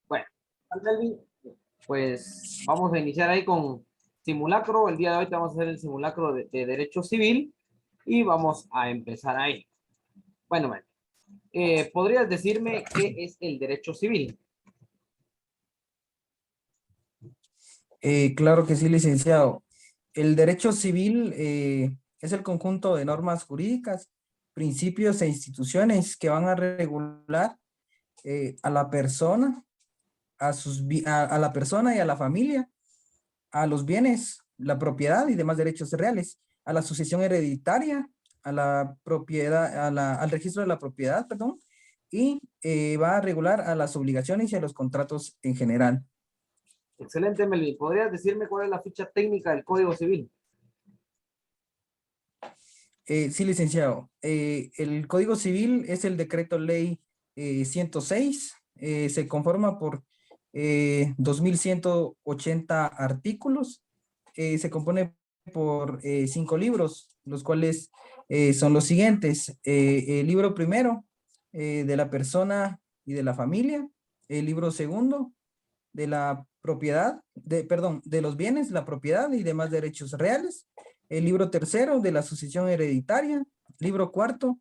Bueno, Melvin, pues vamos a iniciar ahí con simulacro. El día de hoy te vamos a hacer el simulacro de derecho civil y vamos a empezar ahí. Bueno, Melvin, ¿podrías decirme qué es el derecho civil? Claro que sí, licenciado. El derecho civil es el conjunto de normas jurídicas, principios e instituciones que van a regular a la persona, a la persona y a la familia, a los bienes, la propiedad y demás derechos reales, a la sucesión hereditaria, a la propiedad, al registro de la propiedad, perdón, y va a regular a las obligaciones y a los contratos en general. Excelente, Melvin. ¿Podrías decirme cuál es la ficha técnica del Código Civil? Sí, licenciado. El Código Civil es el decreto ley 106. Se conforma por 2.180 artículos. Se compone por 5 libros, los cuales son los siguientes. El libro primero de la persona y de la familia. El libro segundo de la propiedad, perdón, de los bienes, la propiedad y demás derechos reales. El libro tercero de la sucesión hereditaria. Libro cuarto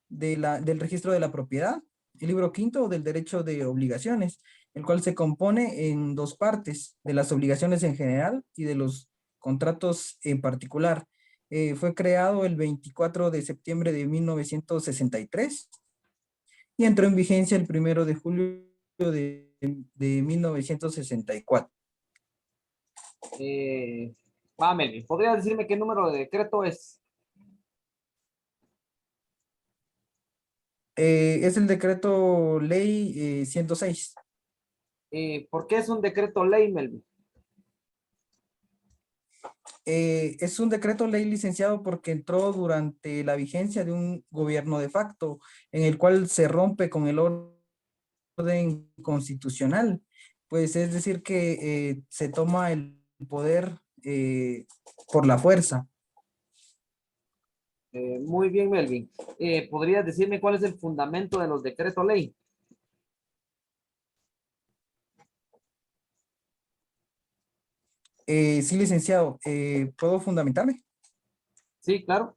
del registro de la propiedad. El libro quinto del derecho de obligaciones, el cual se compone en dos partes, de las obligaciones en general y de los contratos en particular. Fue creado el 24 de septiembre de 1963 y entró en vigencia el 1 de julio de 1964. Melvin, ¿podrías decirme qué número de decreto es? Es el decreto ley 106. ¿Por qué es un decreto ley, Melvin? Es un decreto ley, licenciado, porque entró durante la vigencia de un gobierno de facto, en el cual se rompe con el orden constitucional. Pues es decir que se toma el poder por la fuerza. Muy bien, Melvin. ¿Podrías decirme cuál es el fundamento de los decretos ley? Sí, licenciado, ¿puedo fundamentarme? Sí, claro.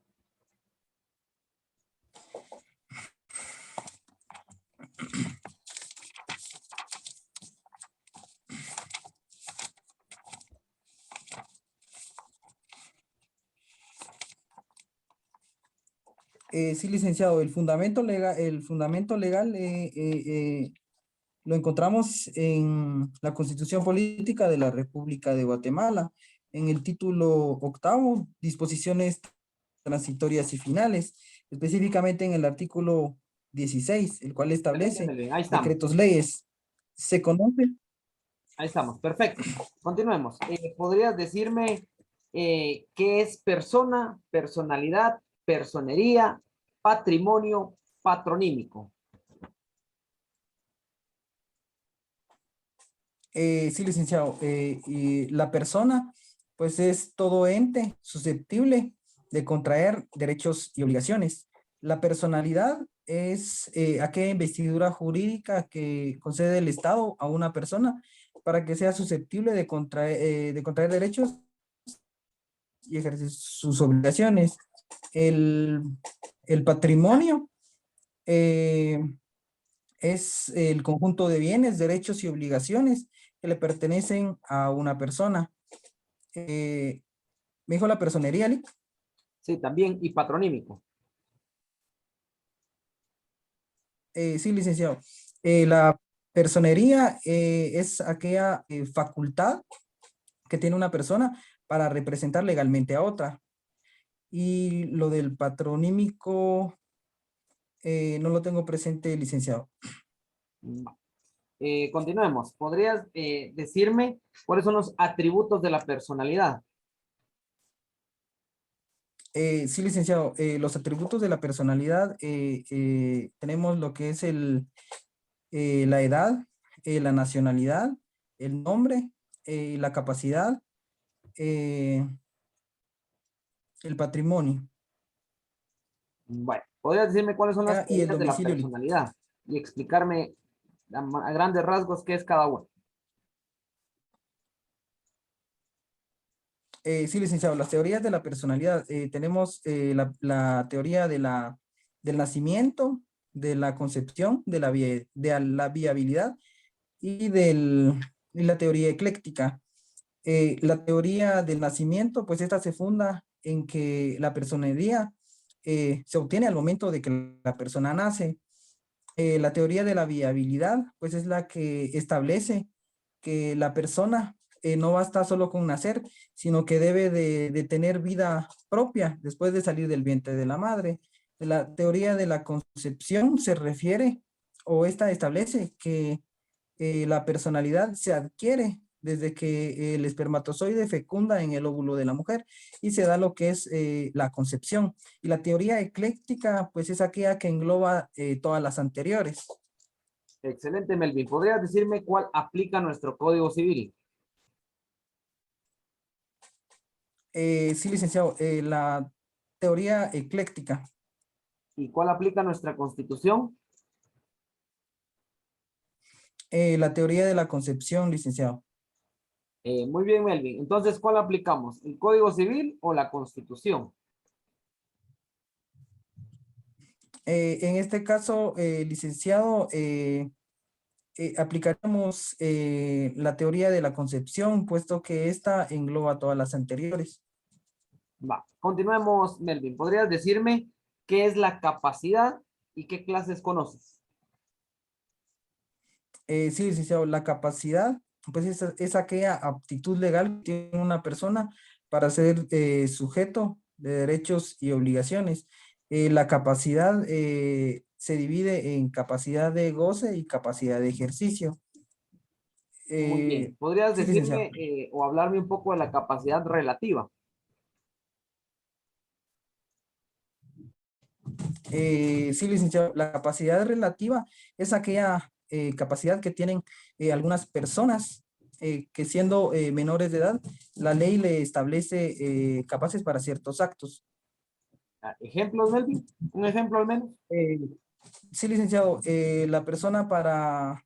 Sí, licenciado, el fundamento legal lo encontramos en la Constitución Política de la República de Guatemala, en el título octavo, disposiciones transitorias y finales, específicamente en el artículo 16, el cual Excelente, establece Melvin. Ahí estamos. decretos leyes. Se conoce. Ahí estamos. Perfecto. Continuemos. ¿Podrías decirme qué es persona, personalidad, personería, patrimonio, patronímico? Sí, licenciado. Y la persona, pues es todo ente susceptible de contraer derechos y obligaciones. La personalidad es aquella investidura jurídica que concede el Estado a una persona para que sea susceptible de contraer derechos y ejercer sus obligaciones. El, el patrimonio eh, es el conjunto de bienes, derechos y obligaciones que le pertenecen a una persona. Me dijo la personería, Lick. Sí, también. Y patronímico. Sí, licenciado. La personería es aquella facultad que tiene una persona para representar legalmente a otra. Y lo del patronímico no lo tengo presente, licenciado. Continuemos. ¿Podrías decirme cuáles son los atributos de la personalidad? Sí, licenciado. Los atributos de la personalidad, tenemos lo que es la edad, la nacionalidad, el nombre, la capacidad, eh, el patrimonio. Bueno, ¿podrías decirme cuáles son las Y el teorías de la domicilio. personalidad y explicarme a grandes rasgos qué es cada una? Sí, licenciado, las teorías de la personalidad. Tenemos la teoría del nacimiento, de la concepción, de la viabilidad y la teoría ecléctica. La teoría del nacimiento, pues esta se funda en que la personalidad se obtiene al momento de que la persona nace. La teoría de la viabilidad, pues es la que establece que la persona no basta solo con nacer, sino que debe de tener vida propia después de salir del vientre de la madre. La teoría de la concepción se refiere o esta establece que la personalidad se adquiere desde que el espermatozoide fecunda en el óvulo de la mujer y se da lo que es la concepción. Y la teoría ecléctica, pues es aquella que engloba todas las anteriores. Excelente, Melvin. ¿Podrías decirme cuál aplica nuestro Código Civil? Sí, licenciado, la teoría ecléctica. ¿Y cuál aplica nuestra Constitución? La teoría de la concepción, licenciado. Muy bien, Melvin. Entonces, ¿cuál aplicamos? ¿El Código Civil o la Constitución? En este caso, licenciado, aplicaremos la teoría de la concepción, puesto que esta engloba todas las anteriores. Va, continuemos, Melvin. ¿Podrías decirme qué es la capacidad y qué clases conoces? Sí, licenciado, la capacidad, pues es aquella aptitud legal que tiene una persona para ser sujeto de derechos y obligaciones. La capacidad se divide en capacidad de goce y capacidad de ejercicio. Muy bien. ¿Podrías Sí, licenciado. decirme o hablarme un poco de la capacidad relativa? Sí, licenciado, la capacidad relativa es aquella capacidad que tienen algunas personas que siendo menores de edad, la ley le establece capaces para ciertos actos. Ah, ¿ejemplos, Melvin? Un ejemplo al menos. Eh, sí, licenciado, la persona para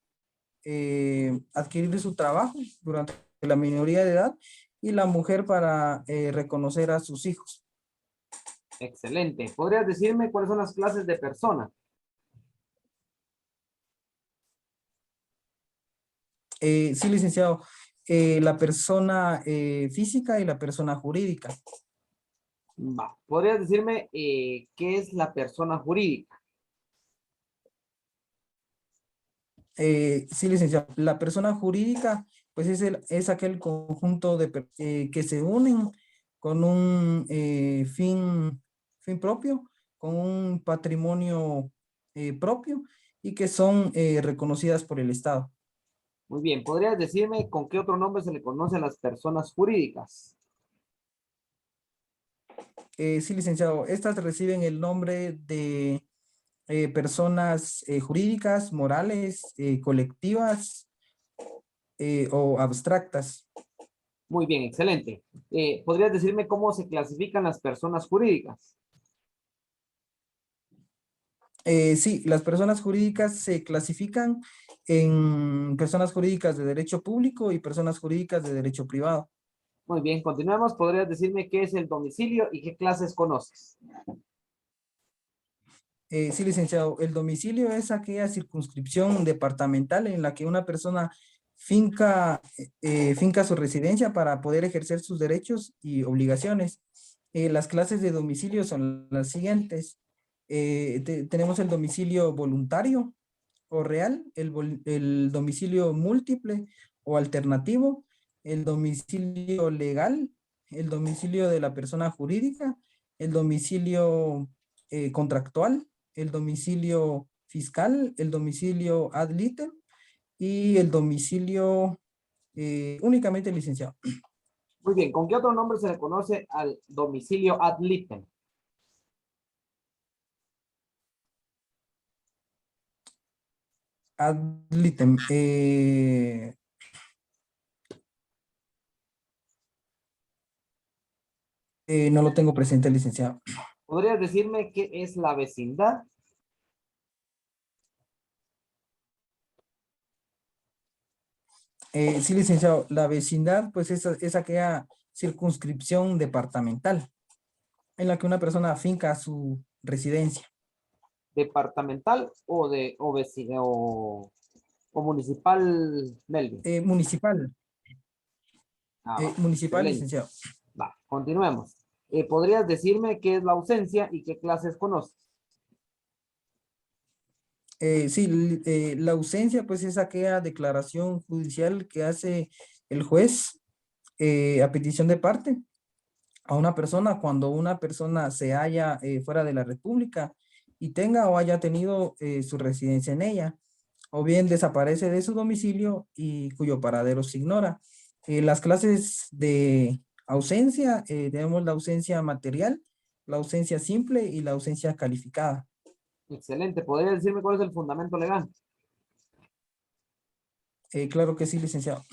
adquirir su trabajo durante la minoría de edad y la mujer para reconocer a sus hijos. Excelente. ¿Podrías decirme cuáles son las clases de persona? Sí, licenciado, la persona física y la persona jurídica. Va. ¿Podrías decirme qué es la persona jurídica? Sí, licenciado. La persona jurídica, pues es aquel conjunto que se unen con un fin propio, con un patrimonio propio y que son reconocidas por el Estado. Muy bien. ¿Podrías decirme con qué otro nombre se le conoce a las personas jurídicas? Sí, licenciado. Estas reciben el nombre de personas jurídicas, morales, colectivas o abstractas. Muy bien, excelente. ¿Podrías decirme cómo se clasifican las personas jurídicas? Sí, las personas jurídicas se clasifican en personas jurídicas de derecho público y personas jurídicas de derecho privado. Muy bien, continuemos. ¿Podrías decirme qué es el domicilio y qué clases conoces? Sí, licenciado, el domicilio es aquella circunscripción departamental en la que una persona finca su residencia para poder ejercer sus derechos y obligaciones. Las clases de domicilio son las siguientes. Tenemos el domicilio voluntario o real, el domicilio múltiple o alternativo, el domicilio legal, el domicilio de la persona jurídica, el domicilio contractual, el domicilio fiscal, el domicilio ad litem y el domicilio únicamente licenciado. Muy bien, ¿con qué otro nombre se le conoce al domicilio ad litem? Ad litem. No lo tengo presente, licenciado. ¿Podrías decirme qué es la vecindad? Sí, licenciado, la vecindad, pues es aquella circunscripción departamental en la que una persona afinca su residencia. ¿Departamental o o municipal, Melvin? Municipal, Va, municipal, excelente. licenciado. Va, continuemos. ¿Podrías decirme qué es la ausencia y qué clases conoces? Sí, la ausencia, pues es aquella declaración judicial que hace el juez a petición de parte a una persona cuando una persona se halla fuera de la República y tenga o haya tenido su residencia en ella, o bien desaparece de su domicilio y cuyo paradero se ignora. Las clases de ausencia, tenemos la ausencia material, la ausencia simple y la ausencia calificada. Excelente. ¿Podrías decirme cuál es el fundamento legal? Claro que sí, licenciado.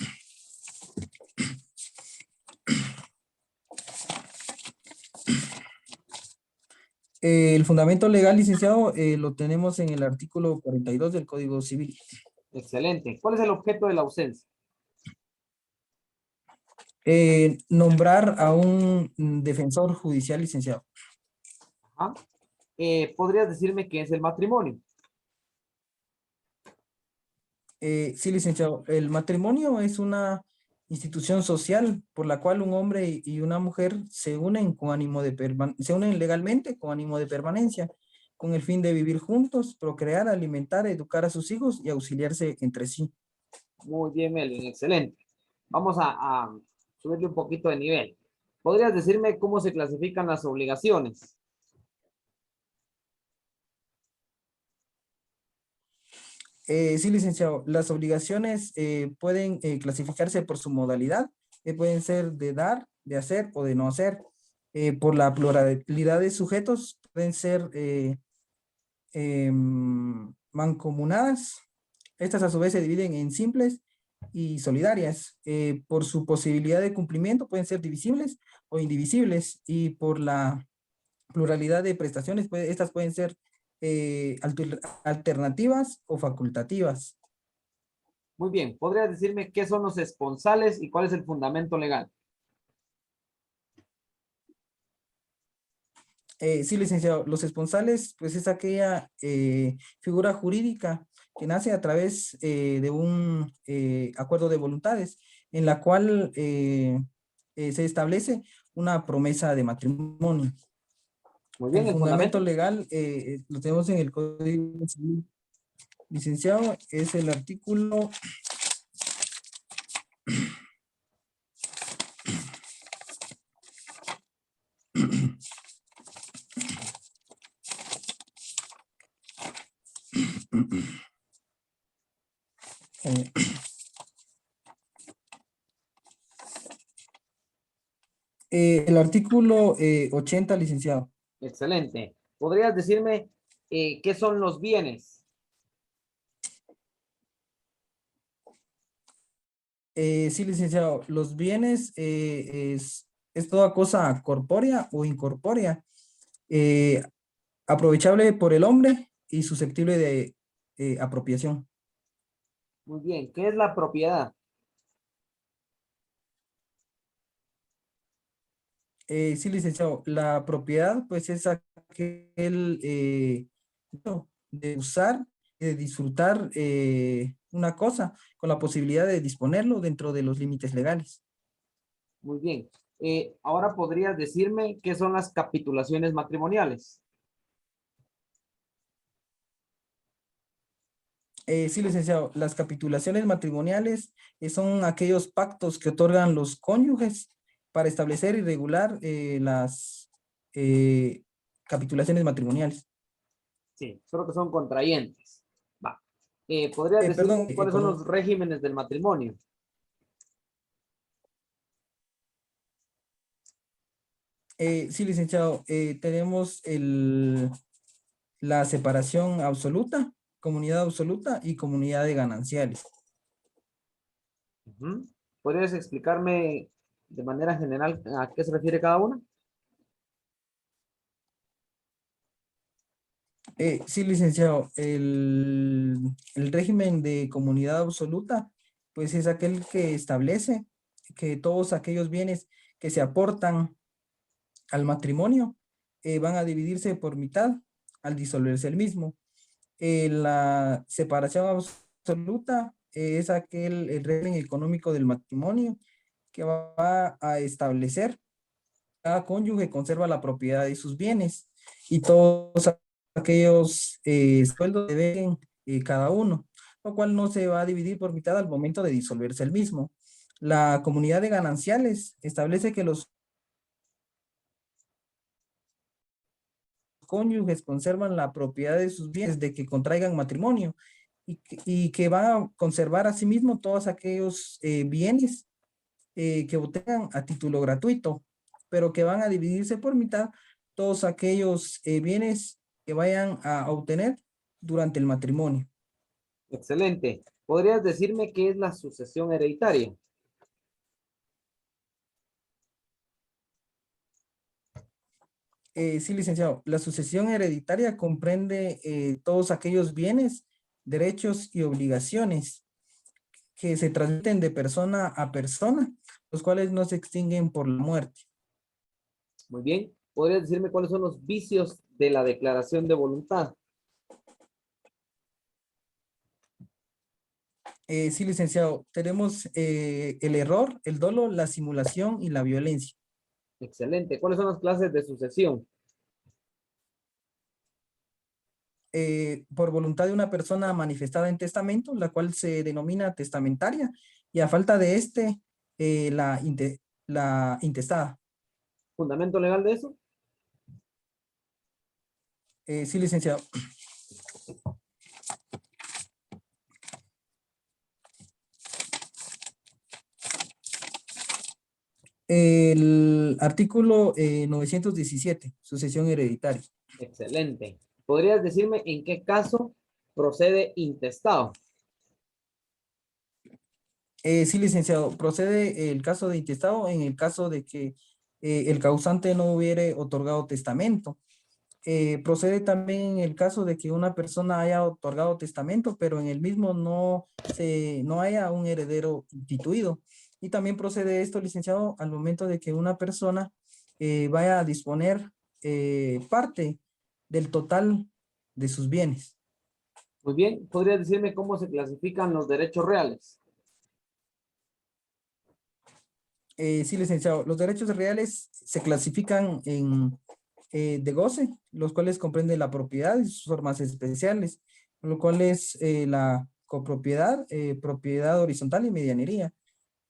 El fundamento legal, licenciado, lo tenemos en el artículo 42 del Código Civil. Excelente. ¿Cuál es el objeto de la ausencia? Nombrar a un defensor judicial, licenciado. Ajá. ¿Podrías decirme qué es el matrimonio? Sí, licenciado. El matrimonio es una institución social por la cual un hombre y una mujer se unen con ánimo de se unen legalmente con ánimo de permanencia, con el fin de vivir juntos, procrear, alimentar, educar a sus hijos y auxiliarse entre sí. Muy bien, Melvin. Excelente. Vamos a subirle un poquito de nivel. ¿Podrías decirme cómo se clasifican las obligaciones? Sí, licenciado. Las obligaciones pueden clasificarse por su modalidad, pueden ser de dar, de hacer o de no hacer. Por la pluralidad de sujetos, pueden ser mancomunadas. Estas a su vez se dividen en simples y solidarias. Por su posibilidad de cumplimiento pueden ser divisibles o indivisibles y por la pluralidad de prestaciones, estas pueden ser alternativas o facultativas. Muy bien. ¿Podrías decirme qué son los esponsales y cuál es el fundamento legal? Sí, licenciado, los esponsales, pues es aquella figura jurídica que nace a través de un acuerdo de voluntades en la cual se establece una promesa de matrimonio. Muy bien. El ¿El fundamento fundamento? legal lo tenemos en el Código Civil, licenciado, es el artículo eh, el artículo 80, licenciado. Excelente. ¿Podrías decirme qué son los bienes? Sí, licenciado, los bienes es toda cosa corpórea o incorpórea, eh, aprovechable por el hombre y susceptible de apropiación. Muy bien. ¿Qué es la propiedad? Sí, licenciado, la propiedad pues es aquel de usar y de disfrutar una cosa con la posibilidad de disponerlo dentro de los límites legales. Muy bien. Ahora podrías decirme qué son las capitulaciones matrimoniales. Sí, licenciado, las capitulaciones matrimoniales son aquellos pactos que otorgan los cónyuges para establecer y regular las eh, capitulaciones matrimoniales. Sí, solo que son contrayentes. Va. ¿Podrías Perdón, decirme cuáles son los regímenes del matrimonio? sí, licenciado, tenemos la separación absoluta, comunidad absoluta y comunidad de gananciales. Ujú. ¿Podrías explicarme de manera general a qué se refiere cada una? Sí, licenciado, el régimen de comunidad absoluta, pues es aquel que establece que todos aquellos bienes que se aportan al matrimonio van a dividirse por mitad al disolverse el mismo. La separación absoluta es el régimen económico del matrimonio que va a establecer cada cónyuge conserva la propiedad de sus bienes y todos aquellos sueldos deben cada uno, lo cual no se va a dividir por mitad al momento de disolverse el mismo. La comunidad de gananciales establece que los cónyuges conservan la propiedad de sus bienes de que contraigan matrimonio y que van a conservar asimismo todos aquellos bienes que obtengan a título gratuito, pero que van a dividirse por mitad todos aquellos bienes que vayan a obtener durante el matrimonio. Excelente. ¿Podrías decirme qué es la sucesión hereditaria? Sí, licenciado, la sucesión hereditaria comprende todos aquellos bienes, derechos y obligaciones que se transmiten de persona a persona, los cuales no se extinguen por la muerte. Muy bien. ¿Podrías decirme cuáles son los vicios de la declaración de voluntad? Sí, licenciado, tenemos el error, el dolo, la simulación y la violencia. Excelente. ¿Cuáles son las clases de sucesión? Por voluntad de una persona manifestada en testamento, la cual se denomina testamentaria, y a falta de este, la intestada. ¿Fundamento legal de eso? Sí, licenciado. El artículo 917, sucesión hereditaria. Excelente. ¿Podrías decirme en qué caso procede intestado? Sí, licenciado, procede el caso de intestado en el caso de que el causante no hubiere otorgado testamento. Procede también en el caso de que una persona haya otorgado testamento, pero en el mismo no haya un heredero instituido. Y también procede esto, licenciado, al momento de que una persona vaya a disponer parte del total de sus bienes. Muy bien. ¿Podrías decirme cómo se clasifican los derechos reales? Sí, licenciado, los derechos reales se clasifican de goce, los cuales comprenden la propiedad y sus formas especiales, lo cual es la copropiedad, propiedad horizontal y medianería.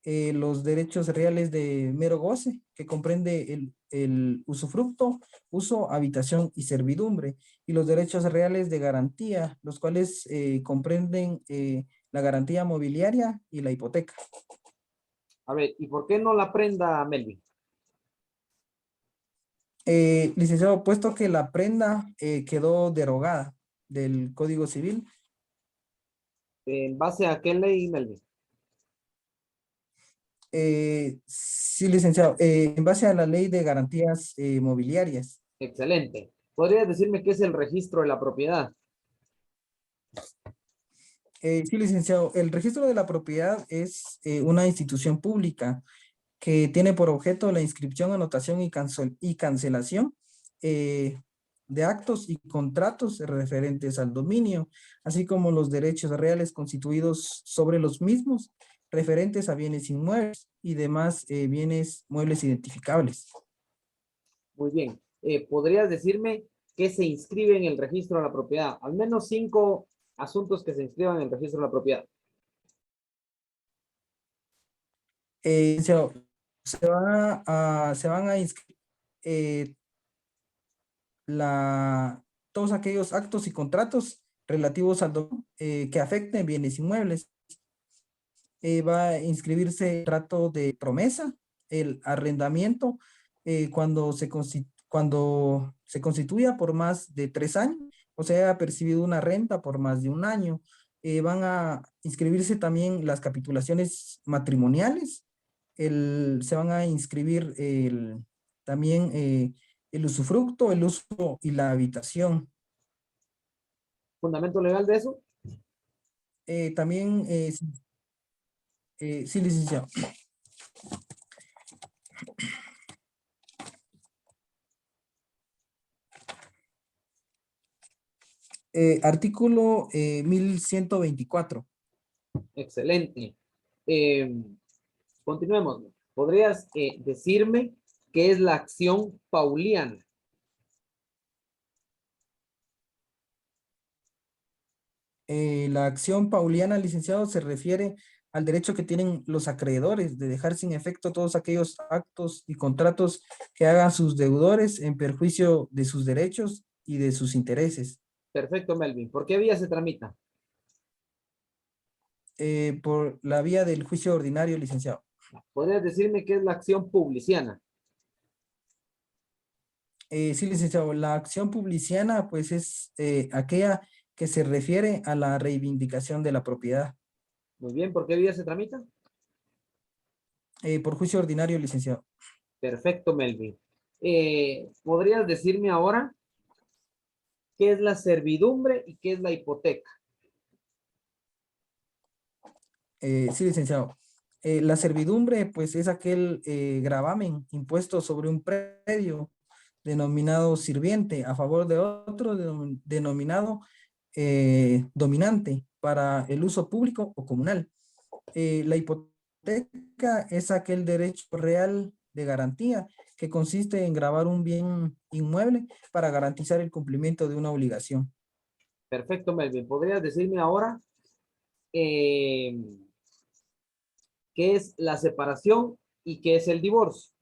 Los derechos reales de mero goce, que comprende el usufructo, uso, habitación y servidumbre, y los derechos reales de garantía, los cuales comprenden la garantía mobiliaria y la hipoteca. A ver, ¿y por qué no la prenda, Melvin? Licenciado, puesto que la prenda quedó derogada del Código Civil, ¿En base a qué ley, Melvin? sí, licenciado, en base a la ley de garantías mobiliarias. Excelente. ¿Podrías decirme qué es el registro de la propiedad? Sí, licenciado, el registro de la propiedad es una institución pública que tiene por objeto la inscripción, anotación y cancelación eh, de actos y contratos referentes al dominio, así como los derechos reales constituidos sobre los mismos, referentes a bienes inmuebles y demás bienes muebles identificables. Muy bien. ¿Podrías decirme qué se inscribe en el registro de la propiedad? Al menos 5 asuntos que se inscriban en el registro de la propiedad. Licenciado, se van a inscribir eh, todos aquellos actos y contratos relativos al dominio que afecten bienes inmuebles. Va a inscribirse el trato de promesa, el arrendamiento, cuando se constituya por más de 3 años, o sea, ha percibido una renta por más de un año. Van a inscribirse también las capitulaciones matrimoniales, se van a inscribir también el usufructo, el uso y la habitación. ¿Fundamento legal de eso? También, sí, licenciado. Artículo 1124. Excelente. Eh, Continuemos. ¿Podrías decirme qué es la acción pauliana? La acción pauliana, licenciado, se refiere al derecho que tienen los acreedores de dejar sin efecto todos aquellos actos y contratos que hagan sus deudores en perjuicio de sus derechos y de sus intereses. Perfecto, Melvin. ¿Por qué vía se tramita? Por la vía del juicio ordinario, licenciado. ¿Podrías decirme qué es la acción publiciana? Sí, licenciado, la acción publiciana, pues es aquella que se refiere a la reivindicación de la propiedad. Muy bien. ¿Por qué vía se tramita? Por juicio ordinario, licenciado. Perfecto, Melvin. ¿Podrías decirme ahora qué es la servidumbre y qué es la hipoteca? Sí, licenciado. La servidumbre, pues es aquel gravamen impuesto sobre un predio denominado sirviente a favor de otro denominado dominante para el uso público o comunal. La hipoteca es aquel derecho real de garantía que consiste en gravar un bien inmueble para garantizar el cumplimiento de una obligación. Perfecto, Melvin. ¿Podrías decirme ahora eh, qué es la separación y qué es el divorcio?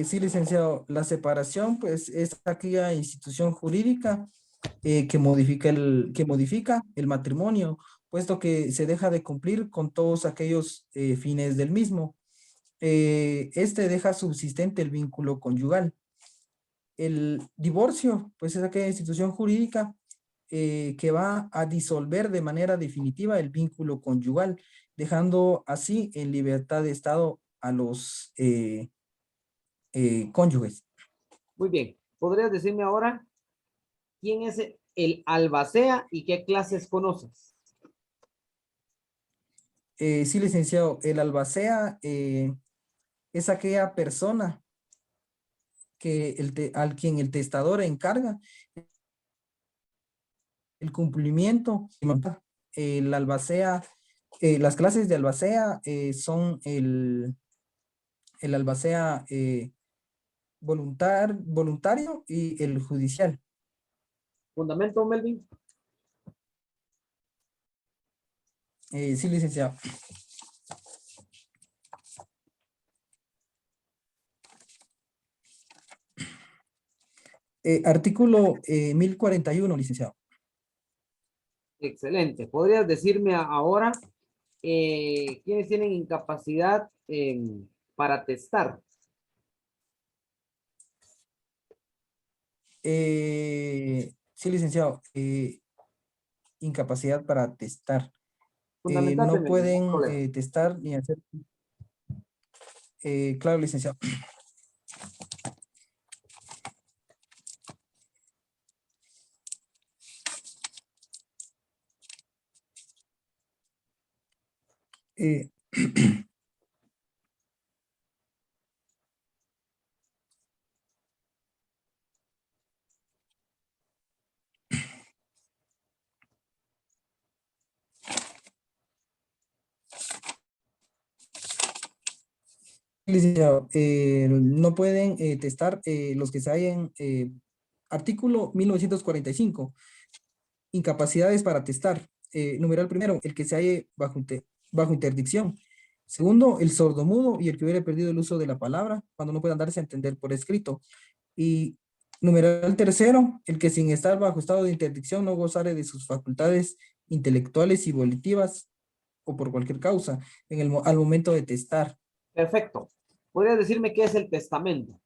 Sí, licenciado, la separación pues es aquella institución jurídica que modifica el matrimonio, puesto que se deja de cumplir con todos aquellos fines del mismo. Este deja subsistente el vínculo conyugal. El divorcio, pues es aquella institución jurídica que va a disolver de manera definitiva el vínculo conyugal, dejando así en libertad de estado a los cónyuges. Muy bien. ¿Podrías decirme ahora quién es el albacea y qué clases conoces? Sí, licenciado, el albacea es aquella persona al quien el testador encarga el cumplimiento. El albacea, las clases de albacea son el albacea voluntario y el judicial. ¿Fundamento, Melvin? Sí, licenciado. Artículo 1041, licenciado. Excelente. ¿Podrías decirme ahora quiénes tienen incapacidad para testar? Sí, licenciado. Incapacidad para testar. Fundamentate, No Melvin, no hay pueden problema. testar ni hacer. Claro, licenciado. Eh, licenciado, no pueden testar los que se hallen. Artículo 1945. Incapacidades para testar. Numeral primero, el que se halle bajo interdicción. Segundo, el sordomudo y el que hubiera perdido el uso de la palabra cuando no puedan darse a entender por escrito. Y numeral tercero, el que sin estar bajo estado de interdicción no gozare de sus facultades intelectuales y volitivas o por cualquier causa al momento de testar. Perfecto. ¿Podrías decirme qué es el testamento?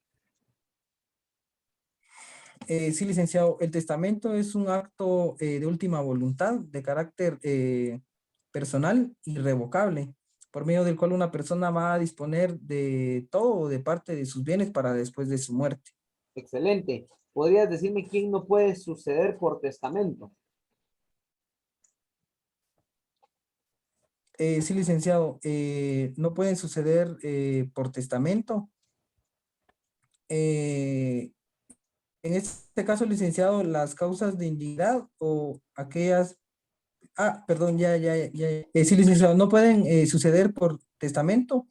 Sí, licenciado, el testamento es un acto de última voluntad de carácter personal irrevocable, por medio del cual una persona va a disponer de todo o de parte de sus bienes para después de su muerte. Excelente. ¿podrías decirme quién no puede suceder por testamento? Sí, licenciado, no pueden suceder por testamento. Eh, en este caso, licenciado, las causas de indignidad o aquellas. Perdón, ya. Sí, licenciado, no pueden suceder por testamento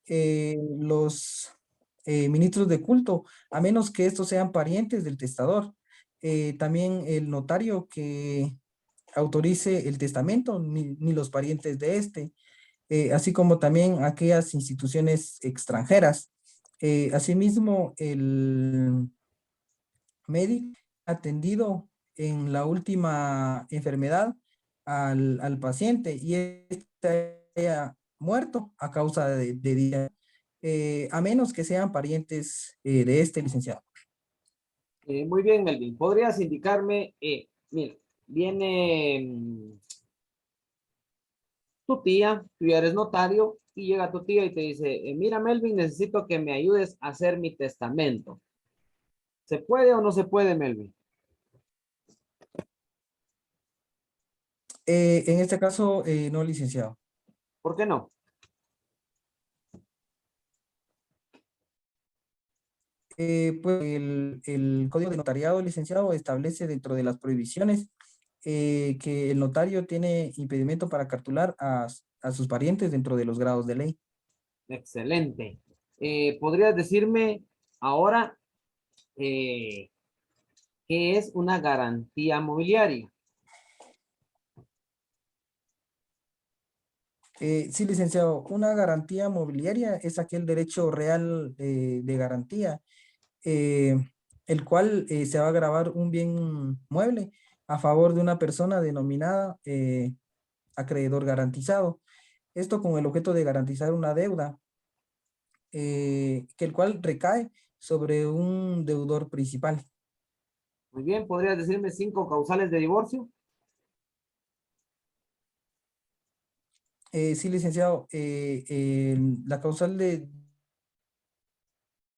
los ministros de culto, a menos que estos sean parientes del testador. También el notario que autorice el testamento, ni los parientes de este, así como también aquellas instituciones extranjeras. Asimismo, el médico atendido en la última enfermedad al paciente y este haya muerto a causa de día, a menos que sean parientes de este licenciado. Muy bien, Melvin. ¿Podrías indicarme, mira, viene tu tía, tú ya eres notario, y llega tu tía y te dice, mira, Melvin, necesito que me ayudes a hacer mi testamento. ¿Se puede o no se puede, Melvin? En este caso, no, licenciado. ¿Por qué no? Pues el Código de Notariado, licenciado, establece dentro de las prohibiciones que el notario tiene impedimento para cartular a sus parientes dentro de los grados de ley. Excelente. ¿Podrías decirme ahora qué es una garantía mobiliaria? Sí, licenciado, una garantía mobiliaria es aquel derecho real de garantía, eh, el cual se va a grabar un bien mueble a favor de una persona denominada acreedor garantizado. Esto con el objeto de garantizar una deuda, que el cual recae sobre un deudor principal. Muy bien, ¿podrías decirme 5 causales de divorcio? Sí, licenciado, la causal de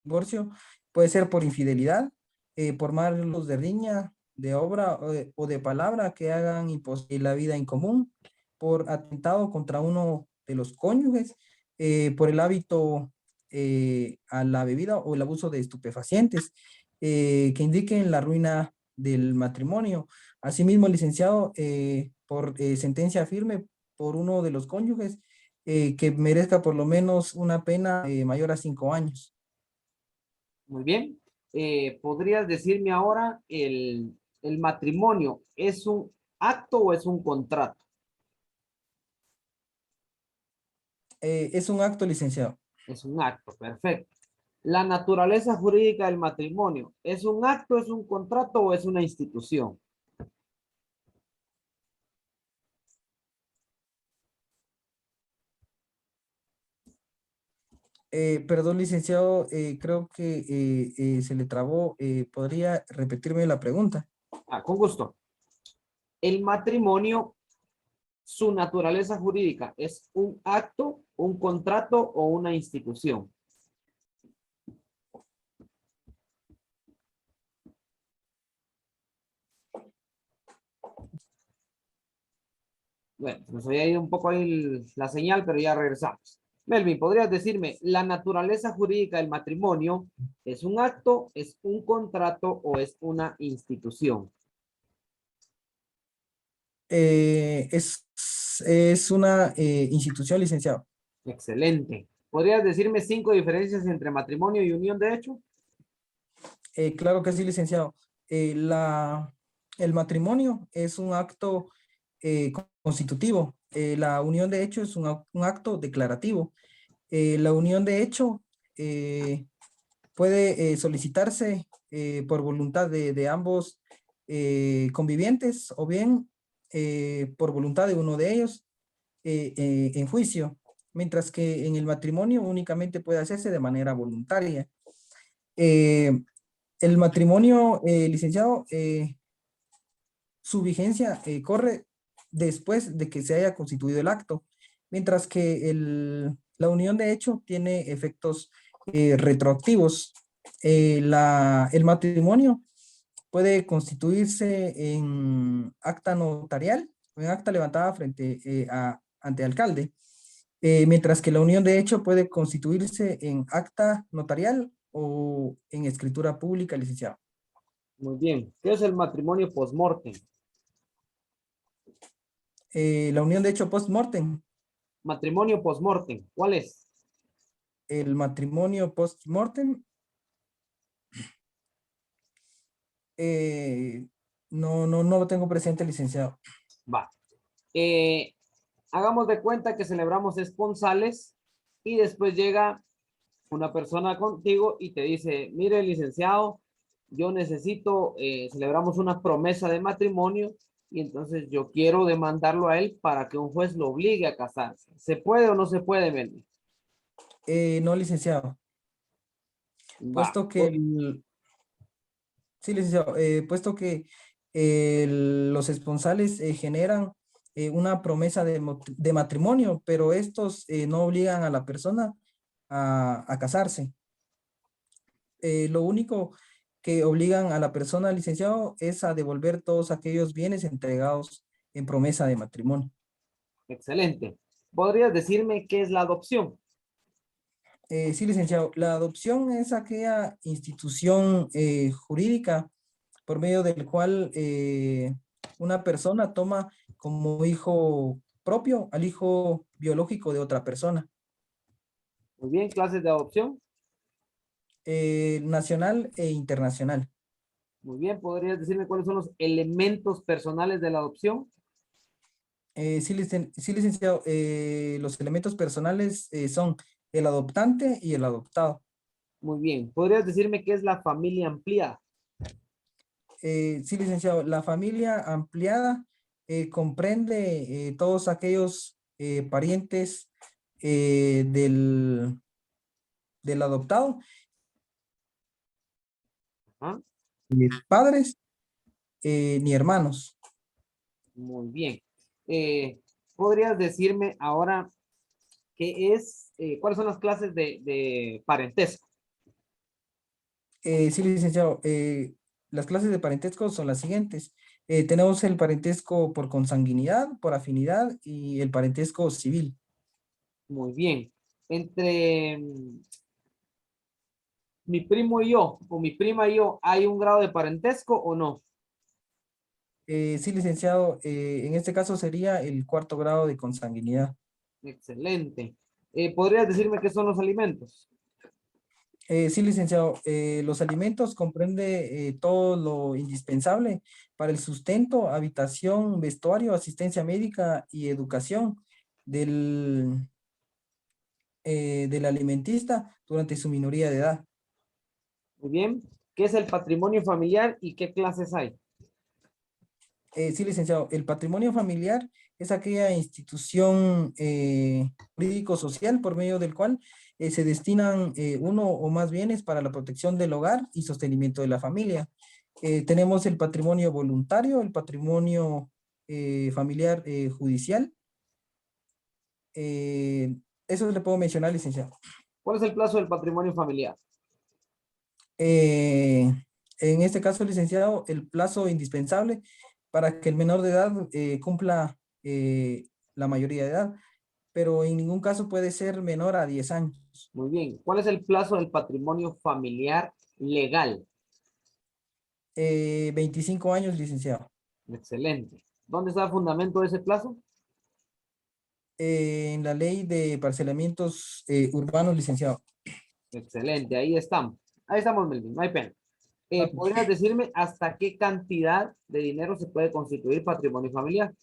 divorcio puede ser por infidelidad, por malos de riña, de obra o de palabra que hagan imposible la vida en común, por atentado contra uno de los cónyuges, por el hábito a la bebida o el abuso de estupefacientes, que indiquen la ruina del matrimonio. Asimismo, licenciado, por sentencia firme por uno de los cónyuges que merezca por lo menos una pena mayor a 5 años. Muy bien. ¿Podrías decirme ahora el matrimonio es un acto o es un contrato? Es un acto, licenciado. Es un acto, perfecto. La naturaleza jurídica del matrimonio, ¿es un acto, es un contrato o es una institución? Perdón, licenciado, creo que se le trabó. ¿Podría repetirme la pregunta? Con gusto. El matrimonio, su naturaleza jurídica, ¿es un acto, un contrato o una institución? Bueno, nos había ido un poco ahí la señal, pero ya regresamos. Melvin, ¿podrías decirme la naturaleza jurídica del matrimonio es un acto, es un contrato o es una institución? Es una institución, licenciado. Excelente. ¿Podrías decirme 5 diferencias entre matrimonio y unión de hecho? Claro que sí, licenciado. El matrimonio es un acto constitutivo. La unión de hecho es un acto declarativo. La unión de hecho puede solicitarse por voluntad de ambos convivientes o bien por voluntad de uno de ellos en juicio, mientras que en el matrimonio únicamente puede hacerse de manera voluntaria. Eh, el matrimonio, licenciado, su vigencia corre después de que se haya constituido el acto, mientras que la unión de hecho tiene efectos retroactivos. El matrimonio puede constituirse en acta notarial o en acta levantada ante alcalde, mientras que la unión de hecho puede constituirse en acta notarial o en escritura pública, licenciado. Muy bien. ¿Qué es el matrimonio post-mortem? La unión de hecho post-mortem, Matrimonio post-mortem, ¿cuál es? el matrimonio post-mortem, no lo tengo presente, licenciado. Va. Eh, hagamos de cuenta que celebramos esponsales y después llega una persona contigo y te dice, mire, licenciado, yo necesito, celebramos una promesa de matrimonio y entonces yo quiero demandarlo a él para que un juez lo obligue a casarse. ¿Se puede o no se puede, Melvin? No, licenciado. Va. Puesto que sí, licenciado, puesto que los esponsales generan una promesa de matrimonio, pero estos no obligan a la persona a casarse. Lo único que obligan a la persona, licenciado, es a devolver todos aquellos bienes entregados en promesa de matrimonio. Excelente. ¿Podrías decirme qué es la adopción? Sí, licenciado, la adopción es aquella institución jurídica por medio del cual una persona toma como hijo propio al hijo biológico de otra persona, Muy bien, clases de adopción. nacional e internacional. Muy bien, ¿podrías decirme cuáles son los elementos personales de la adopción? Sí, licenciado, los elementos personales son el adoptante y el adoptado. Muy bien, ¿podrías decirme qué es la familia ampliada? Sí, licenciado, la familia ampliada comprende todos aquellos parientes del adoptado, ¿Ah? padres ni hermanos. Muy bien. Eh, ¿Podrías decirme ahora qué es, cuáles son las clases de parentesco? Sí, licenciado, las clases de parentesco son las siguientes. Tenemos el parentesco por consanguinidad, por afinidad y el parentesco civil. Muy bien. Entre mi primo y yo, o mi prima y yo, ¿hay un grado de parentesco o no? Sí, licenciado, en este caso sería el cuarto grado de consanguinidad. Excelente. ¿Podrías decirme qué son los alimentos? Sí, licenciado, los alimentos comprende todo lo indispensable para el sustento, habitación, vestuario, asistencia médica y educación del alimentista durante su minoría de edad. Muy bien. ¿Qué es el patrimonio familiar y qué clases hay? Sí, licenciado, el patrimonio familiar es aquella institución jurídico-social por medio del cual se destinan uno o más bienes para la protección del hogar y sostenimiento de la familia. Tenemos el patrimonio voluntario, el patrimonio familiar judicial. Eso le puedo mencionar, licenciado. ¿Cuál es el plazo del patrimonio familiar? Eh, en este caso, licenciado, el plazo indispensable para que el menor de edad cumpla la mayoría de edad, pero en ningún caso puede ser menor a 10 años. Muy bien. ¿Cuál es el plazo del patrimonio familiar legal? 25 años, licenciado. Excelente. ¿Dónde está el fundamento de ese plazo? En la ley de parcelamientos urbanos, licenciado. Excelente, ahí estamos. Ahí estamos, Melvin, no hay pena. ¿Podrías decirme hasta qué cantidad de dinero se puede constituir patrimonio familiar?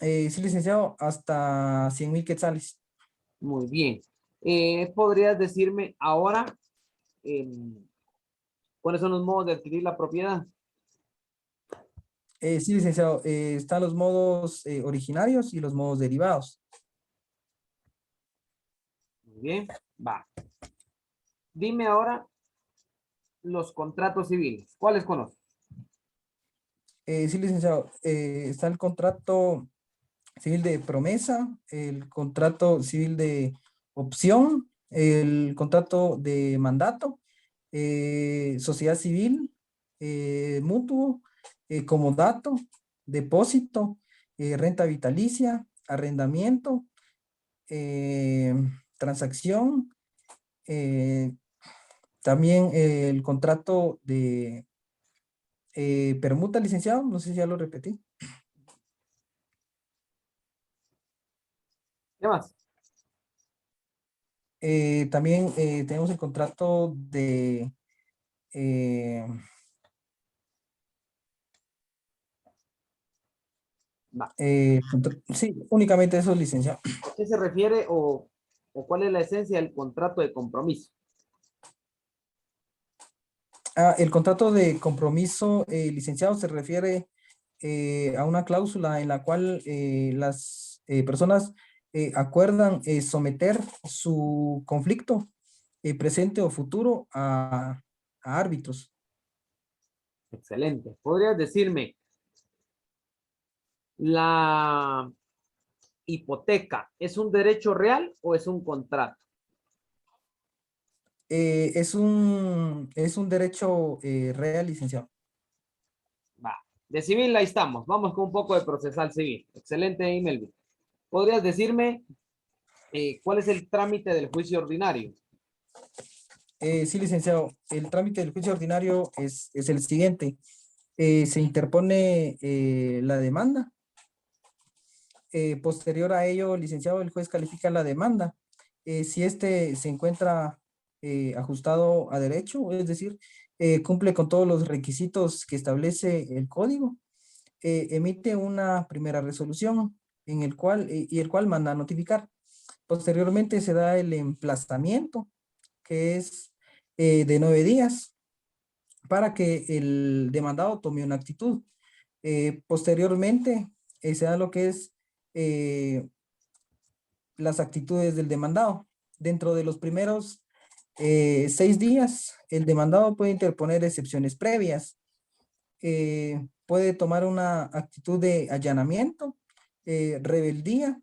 Sí, licenciado, hasta 100,000 quetzales. Muy bien. ¿Podrías decirme ahora cuáles son los modos de adquirir la propiedad? Sí, licenciado, están los modos originarios y los modos derivados. Muy bien, va. Dime ahora los contratos civiles. ¿Cuáles conoces? Sí, licenciado, está el contrato civil de promesa, el contrato civil de opción, el contrato de mandato, sociedad civil, mutuo, comodato, depósito, renta vitalicia, arrendamiento, transacción, también el contrato de permuta, licenciado, no sé si ya lo repetí. ¿Qué más? También tenemos el contrato de eh, Va. sí, únicamente eso, licenciado. ¿A qué se refiere o cuál es la esencia del contrato de compromiso? El contrato de compromiso, licenciado, se refiere a una cláusula en la cual las personas acuerdan someter su conflicto presente o futuro a árbitros. Excelente. ¿Podrías decirme la hipoteca es un derecho real o es un contrato? Es un derecho real, licenciado. Va. De civil ahí estamos. Vamos con un poco de procesal civil. Excelente, Imelvin. ¿Podrías decirme cuál es el trámite del juicio ordinario? Sí, licenciado. El trámite del juicio ordinario es el siguiente. Se interpone la demanda. Posterior a ello, licenciado, el juez califica la demanda. Si este se encuentra ajustado a derecho, es decir, cumple con todos los requisitos que establece el código, emite una primera resolución en el cual, y el cual manda a notificar. Posteriormente se da el emplazamiento, que es de 9 días, para que el demandado tome una actitud. Posteriormente se da lo que es las actitudes del demandado. Dentro de los primeros 6 días, el demandado puede interponer excepciones previas. Puede tomar una actitud de allanamiento, rebeldía,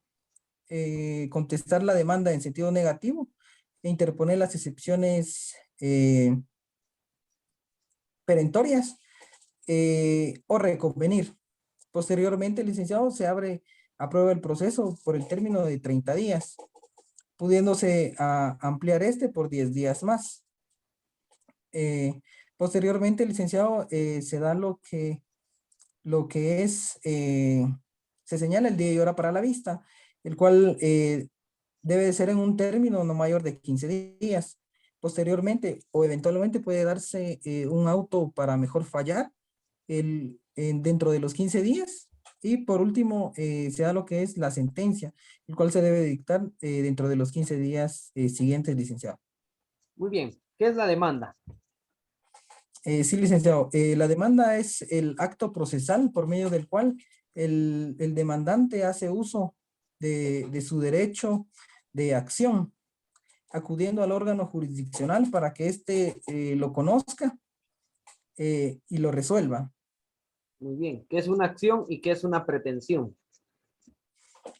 contestar la demanda en sentido negativo e interponer las excepciones perentorias o reconvenir. Posteriormente, el licenciado se aprueba el proceso por el término de 30 días, pudiéndose ampliar este por 10 días más. Posteriormente, el licenciado se da lo que es, se señala el día y hora para la vista, el cual debe de ser en un término no mayor de 15 días. Posteriormente o eventualmente puede darse un auto para mejor fallar dentro de los 15 días. Y por último, se da lo que es la sentencia, el cual se debe dictar dentro de los 15 días siguientes, licenciado. Muy bien. ¿Qué es la demanda? Sí, licenciado. La demanda es el acto procesal por medio del cual el demandante hace uso de su derecho de acción, acudiendo al órgano jurisdiccional para que éste lo conozca y lo resuelva. Muy bien. ¿Qué es una acción y qué es una pretensión?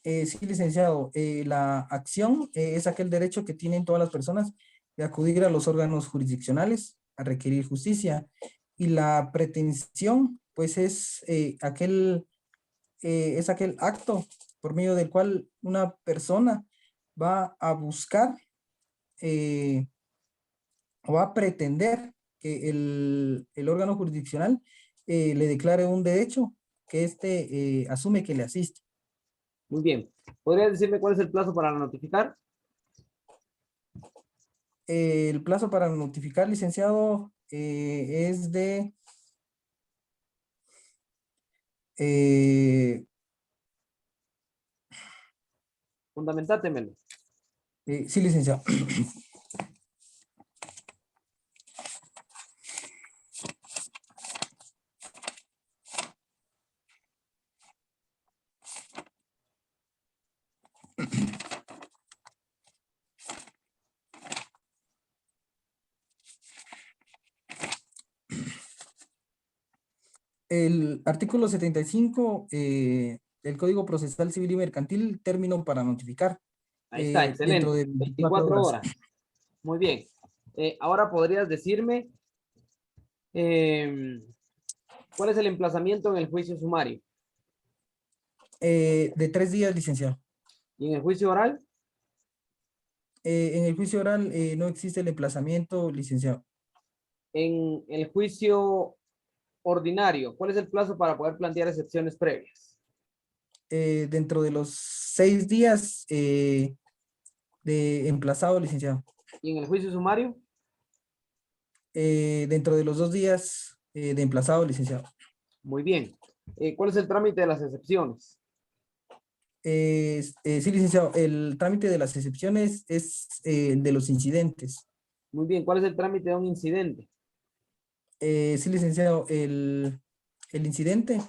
Sí, licenciado. La acción es aquel derecho que tienen todas las personas de acudir a los órganos jurisdiccionales a requerir justicia. Y la pretensión, pues es aquel acto por medio del cual una persona va a buscar o va a pretender que el órgano jurisdiccional le declare un derecho que éste asume que le asiste. Muy bien. ¿Podrías decirme cuál es el plazo para notificar? El plazo para notificar, licenciado, es de eh, Fundamentátemelo. sí, licenciado. El artículo 75 del Código Procesal Civil y Mercantil, término para notificar Ahí está, dentro excelente. de 24 24 horas. horas. Muy bien. Ahora podrías decirme ¿Cuál es el emplazamiento en el juicio sumario? De 3 días, licenciado. ¿Y en el juicio oral? En el juicio oral no existe el emplazamiento, licenciado. En el juicio ordinario, ¿cuál es el plazo para poder plantear excepciones previas? Dentro de los 6 días de emplazado, licenciado. ¿Y en el juicio sumario? Dentro de los 2 días de emplazado, licenciado. Muy bien. ¿Cuál es el trámite de las excepciones? Sí, licenciado, el trámite de las excepciones es de los incidentes. Muy bien. ¿Cuál es el trámite de un incidente? Sí, licenciado, el incidente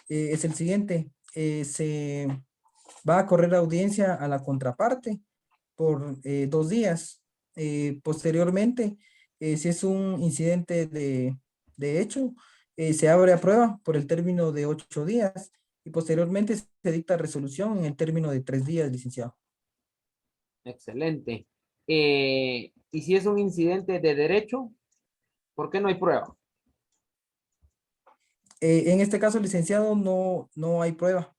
es el siguiente. Se va a correr audiencia a la contraparte por 2 días. Posteriormente, si es un incidente de hecho, se abre a prueba por el término de 8 días y posteriormente se dicta resolución en el término de 3 días, licenciado. Excelente. ¿Y si es un incidente de derecho? ¿Por qué no hay prueba? En este caso, licenciado, no hay prueba,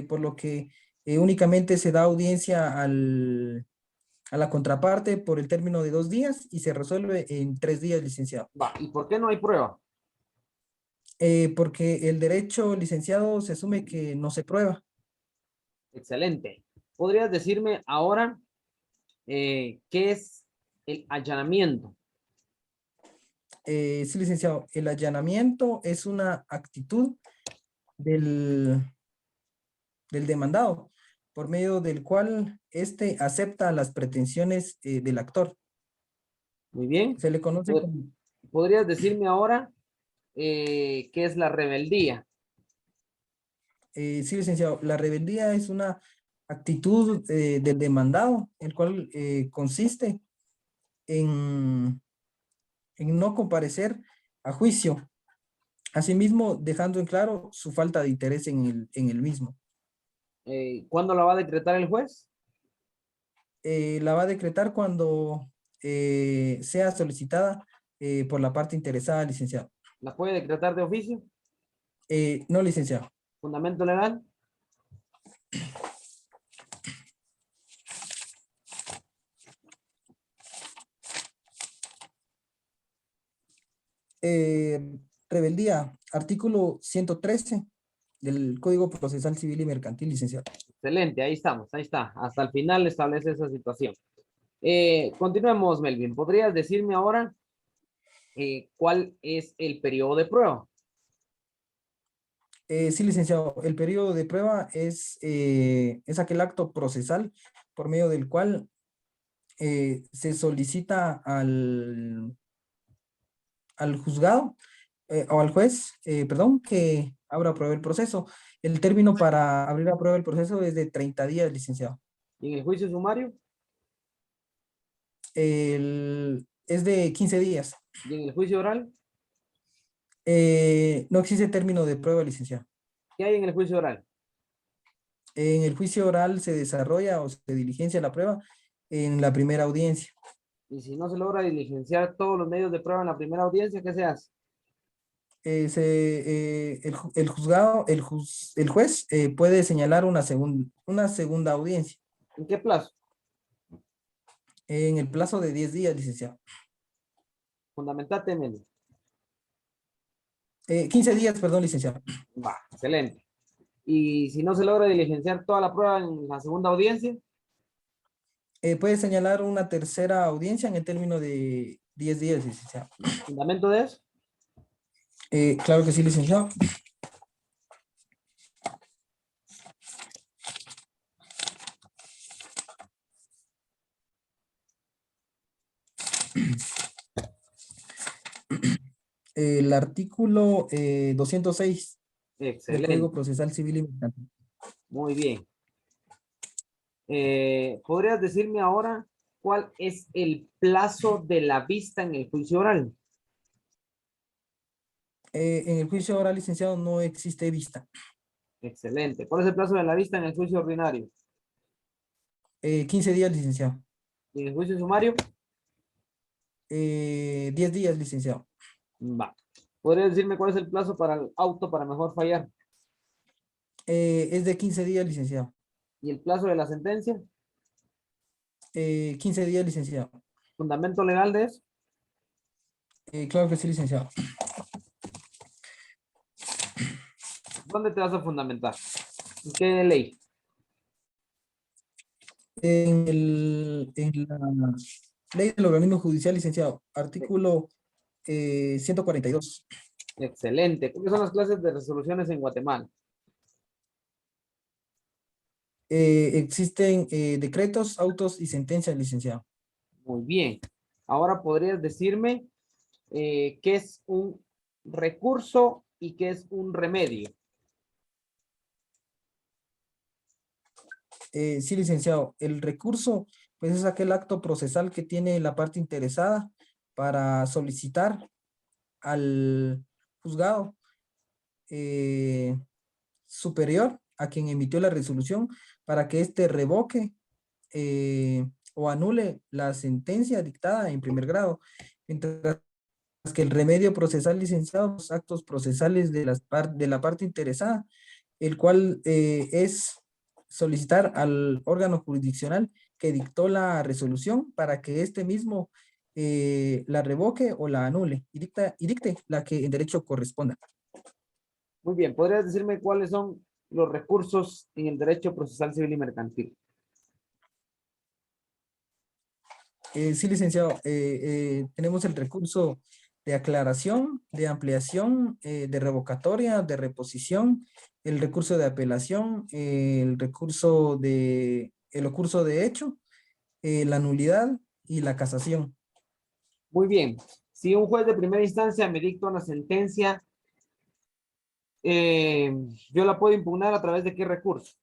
por lo que únicamente se da audiencia a la contraparte por el término de 2 días y se resuelve en 3 días, licenciado. Va. ¿Y por qué no hay prueba? Porque el derecho, licenciado, se asume que no se prueba. Excelente. ¿Podrías decirme ahora qué es el allanamiento? Sí, licenciado, el allanamiento es una actitud del, del demandado, por medio del cual éste acepta las pretensiones del actor. Muy bien. Se le conoce Pod- como, ¿Podrías decirme ahora qué es la rebeldía? sí, licenciado, la rebeldía es una actitud del demandado, el cual consiste en, en no comparecer a juicio, asimismo dejando en claro su falta de interés en el mismo. ¿Cuándo la va a decretar el juez? La va a decretar cuando sea solicitada por la parte interesada, licenciado. ¿La puede decretar de oficio? No, licenciado. ¿Fundamento legal? Eh, Rebeldía, artículo 113 del Código Procesal Civil y Mercantil, licenciado. Excelente, ahí estamos, ahí está. Hasta el final establece esa situación. Continuemos, Melvin. ¿Podrías decirme ahora cuál es el periodo de prueba? Sí, licenciado. El periodo de prueba es aquel acto procesal por medio del cual se solicita al juzgado o al juez, perdón, que abra a prueba el proceso. El término para abrir a prueba el proceso es de 30 días, licenciado. ¿Y en el juicio sumario? Es de 15 días. ¿Y en el juicio oral? No existe término de prueba, licenciado. ¿Qué hay en el juicio oral? En el juicio oral se desarrolla o se diligencia la prueba en la primera audiencia. Y si no se logra diligenciar todos los medios de prueba en la primera audiencia, ¿qué se hace? El juzgado, el juez puede señalar una segunda audiencia ¿En qué plazo? en el plazo de 10 días, licenciado. Fundamentate, Melvin. 15 días, perdón, licenciado. Va, excelente. Y si no se logra diligenciar toda la prueba en la segunda audiencia, Puede señalar una tercera audiencia en el término de 10 días, licenciado. fundamento de eso. Claro que sí, licenciado. El artículo 206 del Código Excelente, Procesal Civil y Mercantil. muy bien. ¿Podrías decirme ahora cuál es el plazo de la vista en el juicio oral? En el juicio oral, licenciado, no existe vista. Excelente. ¿Cuál es el plazo de la vista en el juicio ordinario? 15 días, licenciado. ¿Y en el juicio sumario? 10 días, licenciado. Va. ¿Podría decirme cuál es el plazo para el auto para mejor fallar? Es de 15 días, licenciado. ¿Y el plazo de la sentencia? 15 días, licenciado. ¿Fundamento legal de eso? Claro que sí, licenciado. ¿Dónde te vas a fundamentar? ¿En qué ley? En la ley del organismo judicial, licenciado, artículo 142. Excelente. ¿Cuáles son las clases de resoluciones en Guatemala? Existen decretos, autos y sentencias, licenciado. Muy bien. Ahora podrías decirme qué es un recurso y qué es un remedio. Sí, licenciado. El recurso, pues es aquel acto procesal que tiene la parte interesada para solicitar al juzgado eh, superior a quien emitió la resolución para que éste revoque o anule la sentencia dictada en primer grado. Mientras que el remedio procesal, licenciado, los actos procesales de, de la parte interesada, el cual es solicitar al órgano jurisdiccional que dictó la resolución para que éste mismo la revoque o la anule y dicte la que en derecho corresponda. Muy bien. ¿Podrías decirme cuáles son los recursos en el derecho procesal civil y mercantil? Sí, licenciado, tenemos el recurso de aclaración, de ampliación, de revocatoria, de reposición, el recurso de apelación, el recurso de hecho, la nulidad y la casación. Muy bien. Si un juez de primera instancia me dicta una sentencia, eh, yo la puedo impugnar a través de qué recurso.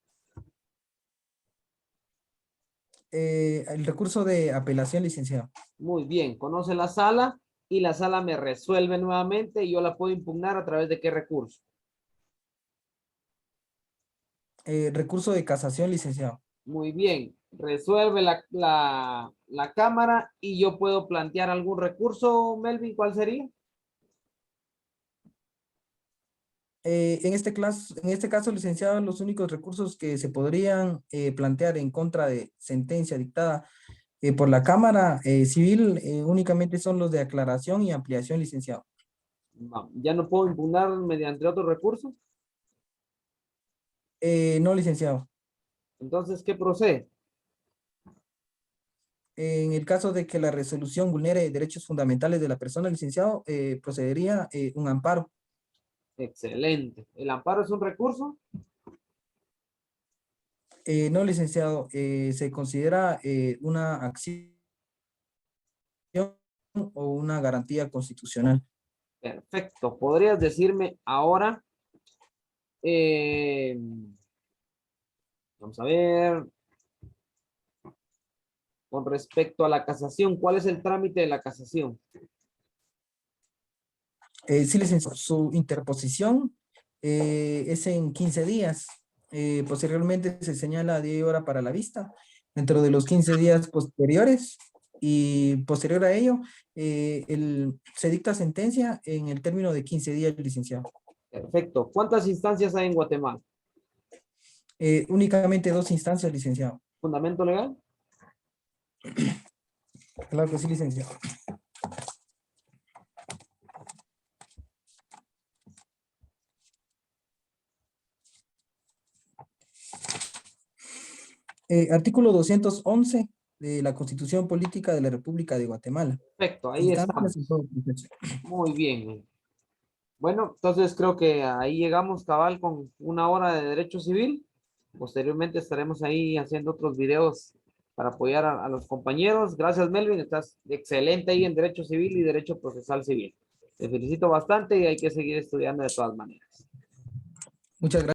El recurso de apelación, licenciado. Muy bien. Conoce la sala y la sala me resuelve nuevamente y yo la puedo impugnar a través de qué recurso. Recurso de casación, licenciado. Muy bien. Resuelve la Cámara y yo puedo plantear algún recurso, Melvin. ¿Cuál sería? En este caso, licenciado, los únicos recursos que se podrían plantear en contra de sentencia dictada por la Cámara Civil únicamente son los de aclaración y ampliación, licenciado. Ya no puedo impugnar mediante otro recurso. No, licenciado. Entonces, ¿qué procede? En el caso de que la resolución vulnere derechos fundamentales de la persona, licenciado, procedería un amparo. Excelente. ¿El amparo es un recurso? No, licenciado, se considera una acción o una garantía constitucional. Perfecto. ¿Podrías decirme ahora, eh, vamos a ver, con respecto a la casación, cuál es el trámite de la casación? Sí, licenciado, su interposición es en 15 días. Posteriormente se señala día y hora para la vista. Dentro de los 15 días posteriores y posterior a ello, se dicta sentencia en el término de 15 días, licenciado. Perfecto. ¿Cuántas instancias hay en Guatemala? Únicamente dos instancias, licenciado. ¿Fundamento legal? Claro que sí, licenciado. Artículo 211 de la Constitución Política de la República de Guatemala. Perfecto, ahí Instancias en estamos. todo proceso. Muy bien. Bueno, entonces creo que ahí llegamos cabal con una hora de derecho civil. Posteriormente estaremos ahí haciendo otros videos para apoyar a los compañeros. Gracias, Melvin. Estás excelente ahí en derecho civil y derecho procesal civil. Te felicito bastante y hay que seguir estudiando de todas maneras. Muchas gracias.